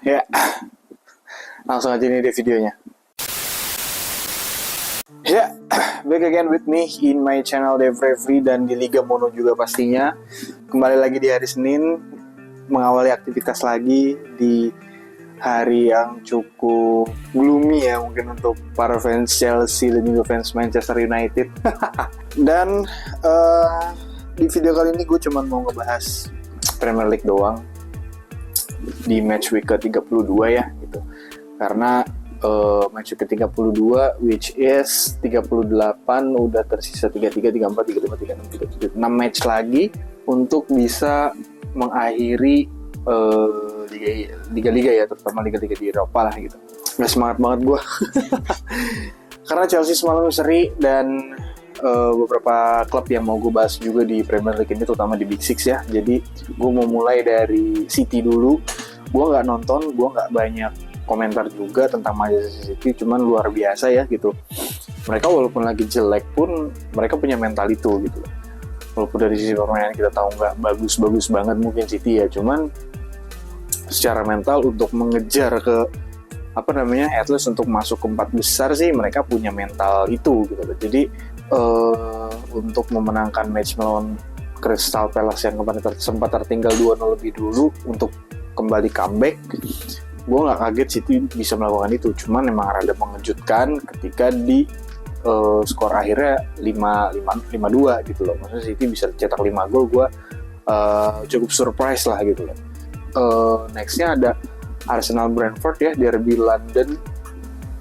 Ya, langsung aja nih deh videonya. Ya, back again with me in my channel Dev Reverie dan di Liga Mono juga pastinya. Kembali lagi di hari Senin, mengawali aktivitas lagi di hari yang cukup gloomy ya mungkin untuk para fans Chelsea dan juga fans Manchester United. Dan di video kali ini gue cuma mau ngebahas Premier League doang di match week ke-32 ya gitu. Karena match week ke-32 which is 38 udah tersisa 33, 34, 35, 36, 37, 6 match lagi untuk bisa mengakhiri liga-liga ya, terutama liga-liga di Eropa lah gitu. Udah semangat banget gue karena Chelsea semalam seri dan beberapa klub yang mau gue bahas juga di Premier League ini, terutama di Big Six ya. Jadi gue mau mulai dari City dulu. Gue nggak nonton, gue nggak banyak komentar juga tentang Manchester City, cuman luar biasa ya gitu. Mereka walaupun lagi jelek pun mereka punya mental itu gitu. Walaupun dari sisi permainan kita tahu nggak bagus-bagus banget mungkin City ya, cuman secara mental untuk mengejar ke at least untuk masuk ke 4 besar sih mereka punya mental itu gitu. Jadi untuk memenangkan match melawan Crystal Palace yang kemarin sempat tertinggal 2-0 lebih dulu untuk kembali comeback, gue nggak kaget City bisa melakukan itu. Cuman memang rada mengejutkan ketika di skor akhirnya 5-2 gitu loh. Maksudnya City bisa cetak 5 gol, gue cukup surprise lah gitu loh. Nextnya ada Arsenal Brentford ya, derby London.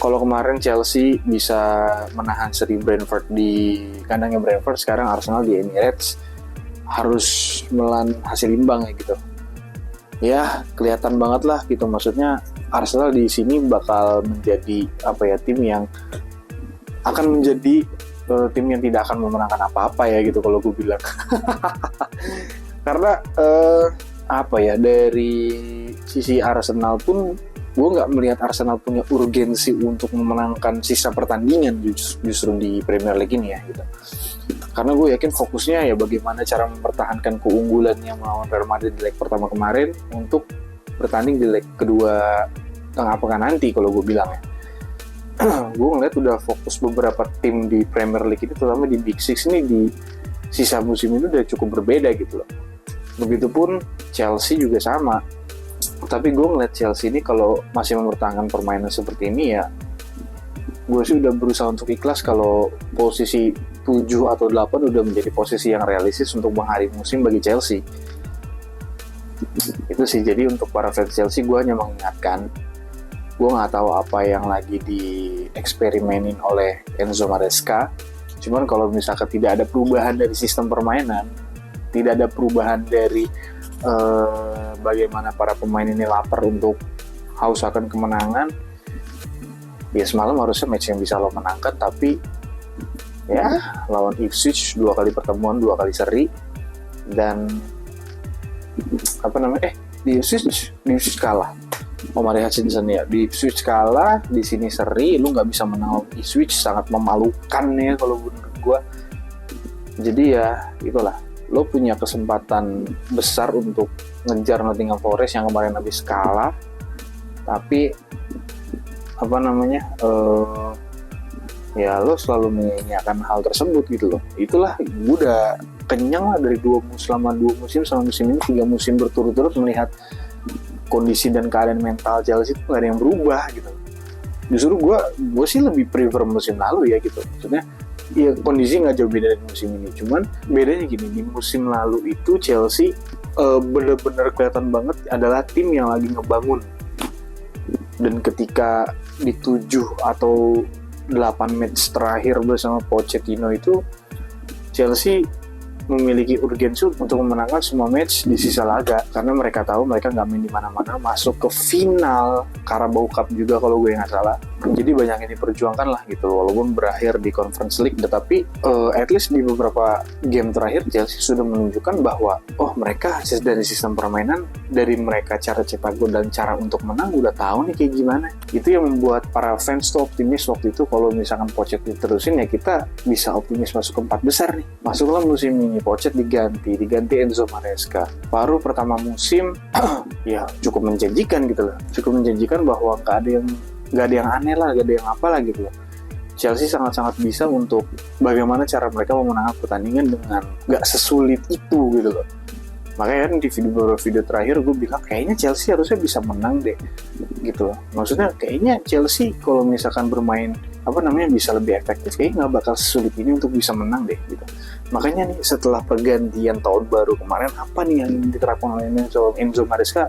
Kalau kemarin Chelsea bisa menahan seri Brentford di kandangnya Brentford, sekarang Arsenal di Emirates harus melan hasil imbang ya gitu. Ya kelihatan banget lah gitu, maksudnya Arsenal di sini bakal menjadi tim yang akan menjadi tim yang tidak akan memenangkan apa-apa ya gitu kalau gue bilang. Karena dari sisi Arsenal pun gue nggak melihat Arsenal punya urgensi untuk memenangkan sisa pertandingan justru di Premier League ini ya gitu. Karena gue yakin fokusnya ya bagaimana cara mempertahankan keunggulan yang melawan Real Madrid di leg pertama kemarin untuk bertanding di leg kedua tengah pekan nanti kalau gue bilang ya. Gue ngeliat udah fokus beberapa tim di Premier League ini, terutama di Big Six ini di sisa musim ini udah cukup berbeda gitu loh. Begitupun Chelsea juga sama. Tapi gue ngeliat Chelsea ini kalau masih mempertahankan permainan seperti ini ya, gue sih udah berusaha untuk ikhlas kalau posisi 7 atau 8 udah menjadi posisi yang realistis untuk mengakhiri musim bagi Chelsea. Itu sih, jadi untuk para fans Chelsea gue hanya mengingatkan, gue gak tahu apa yang lagi dieksperimenin oleh Enzo Maresca. Cuman kalau misalkan tidak ada perubahan dari sistem permainan, tidak ada perubahan dari bagaimana para pemain ini lapar untuk haus akan kemenangan, ya semalam harusnya match yang bisa lo menangkan, tapi ya lawan Ipswich 2 kali pertemuan 2 kali seri. Dan di Ipswich kalah Omari Hutchinson ya, di Ipswich kalah, di sini seri, lu nggak bisa menang Ipswich, sangat memalukan ya kalau menurut gue. Jadi ya itulah, lo punya kesempatan besar untuk ngejar Nottingham Forest yang kemarin habis kalah, tapi ya lo selalu menyanyiakan hal tersebut gitu loh. Itulah, gue udah kenyang lah dari selama 2 musim sama musim ini 3 musim berturut-turut melihat kondisi dan keadaan mental Chelsea itu gak ada yang berubah gitu. Justru gue sih lebih prefer musim lalu ya gitu. Maksudnya ya kondisi gak jauh beda dari musim ini, cuman bedanya gini, di musim lalu itu Chelsea bener-bener kelihatan banget adalah tim yang lagi ngebangun. Dan ketika di 7 atau 8 match terakhir bersama Pochettino itu, Chelsea memiliki urgensi untuk memenangkan semua match di sisa laga, karena mereka tahu mereka nggak main di mana-mana, masuk ke final Carabao Cup juga kalau gue nggak salah. Jadi banyak yang diperjuangkan lah gitu, walaupun berakhir di Conference League. Tetapi at least di beberapa game terakhir Chelsea sudah menunjukkan bahwa mereka dari sistem permainan, dari mereka cara cetak gol dan cara untuk menang udah tahu nih kayak gimana. Itu yang membuat para fans tuh optimis waktu itu kalau misalkan Pochettino diterusin ya kita bisa optimis masuk ke 4 besar nih. Masuklah musim ini Pochettino diganti Enzo Maresca. Baru pertama musim ya cukup menjanjikan gitu loh. Cukup menjanjikan bahwa nggak ada yang aneh lah, nggak ada yang apa lah gitu loh. Chelsea sangat-sangat bisa untuk bagaimana cara mereka memenangkan pertandingan dengan nggak sesulit itu gitu loh. Makanya kan di video terakhir gue bilang kayaknya Chelsea harusnya bisa menang deh gitu loh. Maksudnya kayaknya Chelsea kalau misalkan bermain bisa lebih efektif, kayaknya nggak bakal sesulit ini untuk bisa menang deh gitu. Makanya nih setelah pergantian tahun baru kemarin, apa nih yang diterapkan oleh Enzo Maresca,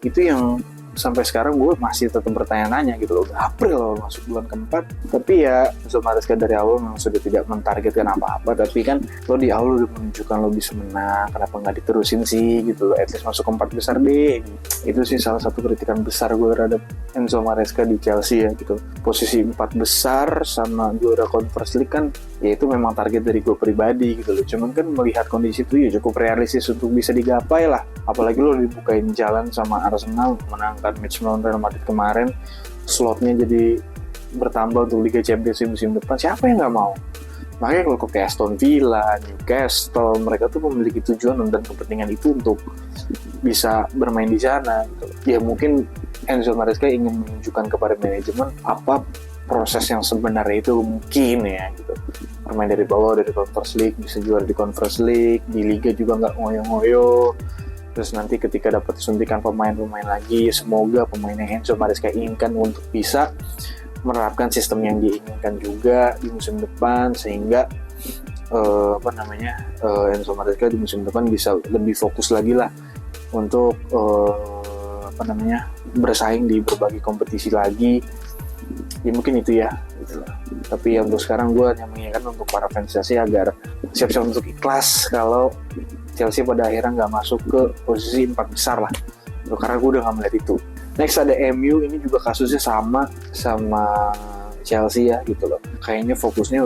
itu yang sampai sekarang gue masih tetap bertanya-tanya gitu loh. April loh masuk bulan keempat, tapi ya Enzo Maresca dari awal memang sudah tidak mentargetkan apa-apa. Tapi kan lo di awal udah menunjukkan lo bisa menang, kenapa nggak diterusin sih gitu loh, at least masuk keempat besar deh. Itu sih salah satu kritikan besar gue terhadap Enzo Maresca di Chelsea ya gitu. Posisi 4 besar sama juara Conference League kan ya itu memang target dari gue pribadi gitu loh. Cuman kan melihat kondisi itu ya cukup realistis untuk bisa digapai lah. Apalagi lo dibukain jalan sama Arsenal menangkan match melawan Real Madrid kemarin, slotnya jadi bertambah untuk Liga Champions musim depan. Siapa yang nggak mau? Makanya kalau ke Aston Villa, Newcastle, mereka tuh memiliki tujuan dan kepentingan itu untuk bisa bermain di sana gitu. Ya mungkin Enzo Maresca ingin menunjukkan kepada manajemen apa proses yang sebenarnya itu mungkin ya gitu. Bermain dari bawah, dari Conference League, bisa juara di Conference League, di Liga juga nggak ngoyo-ngoyo. Terus nanti ketika dapat suntikan pemain-pemain lagi, semoga pemain yang Enzo Maresca inginkan untuk bisa menerapkan sistem yang diinginkan juga di musim depan, sehingga Enzo Maresca di musim depan bisa lebih fokus lagi lah untuk bersaing di berbagai kompetisi lagi. Ya mungkin itu ya gitu. Tapi untuk sekarang gue hanya mengingatkan untuk para fans Chelsea agar siap-siap untuk ikhlas kalau Chelsea pada akhirnya nggak masuk ke posisi 4 besar lah, karena gue udah nggak melihat itu. Next ada MU, ini juga kasusnya sama Chelsea ya gitu loh. Kayaknya fokusnya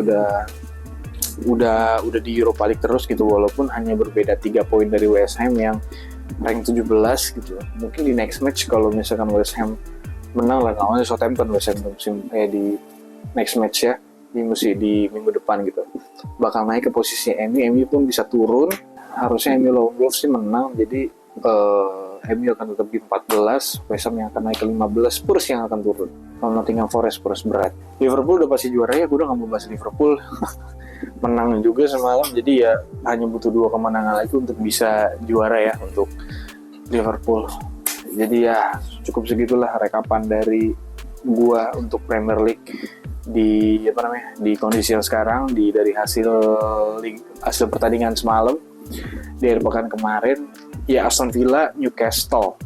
udah di Europa League terus gitu, walaupun hanya berbeda 3 poin dari West Ham yang rank 17 gitu loh. Mungkin di next match kalau misalkan West Ham menang lah lawan Southampton, West Ham di next match ya di minggu depan gitu, bakal naik ke posisi MU pun bisa turun. Harusnya MU lawan Wolves sih menang, jadi MU akan tetap di 14, West Ham yang akan naik ke 15, Spurs yang akan turun. Kalau Nottingham Forest berat. Liverpool udah pasti juara ya, gue udah gak mau bahas Liverpool. Menang juga semalam, jadi ya hanya butuh 2 kemenangan lagi untuk bisa juara ya untuk Liverpool. Jadi ya cukup segitulah rekapan dari gua untuk Premier League di kondisi yang sekarang, dari hasil pertandingan semalam di akhir pekan kemarin. Ya Aston Villa, Newcastle,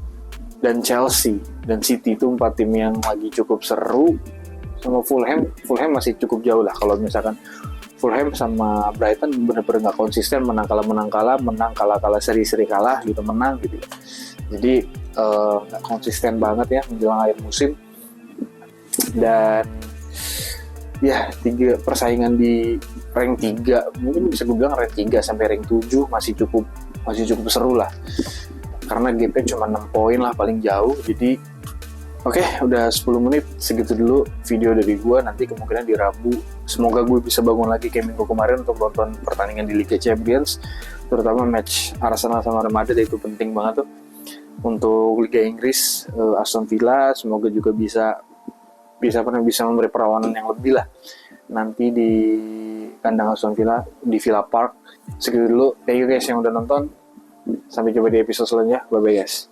dan Chelsea dan City itu 4 tim yang lagi cukup seru. Sama Fulham masih cukup jauh lah. Kalau misalkan Fulham sama Brighton benar-benar nggak konsisten, menang kalah, seri kalah gitu, menang gitu. Jadi nggak konsisten banget ya menjelang akhir musim. Dan ya 3 persaingan di rank 3, mungkin bisa gue bilang rank 3 sampai rank 7 masih cukup seru lah, karena gapnya cuma 6 poin lah paling jauh. Jadi oke, udah 10 menit, segitu dulu video dari gue. Nanti kemungkinan di Rabu semoga gue bisa bangun lagi kayak minggu kemarin untuk nonton pertandingan di Liga Champions, terutama match Arsenal sama Real Madrid. Itu penting banget tuh untuk Liga Inggris. Aston Villa semoga juga bisa memberi perlawanan yang lebih lah nanti di kandang Aston Villa di Villa Park. Segitu dulu, thank you guys yang udah nonton, sampai jumpa di episode selanjutnya, bye bye guys.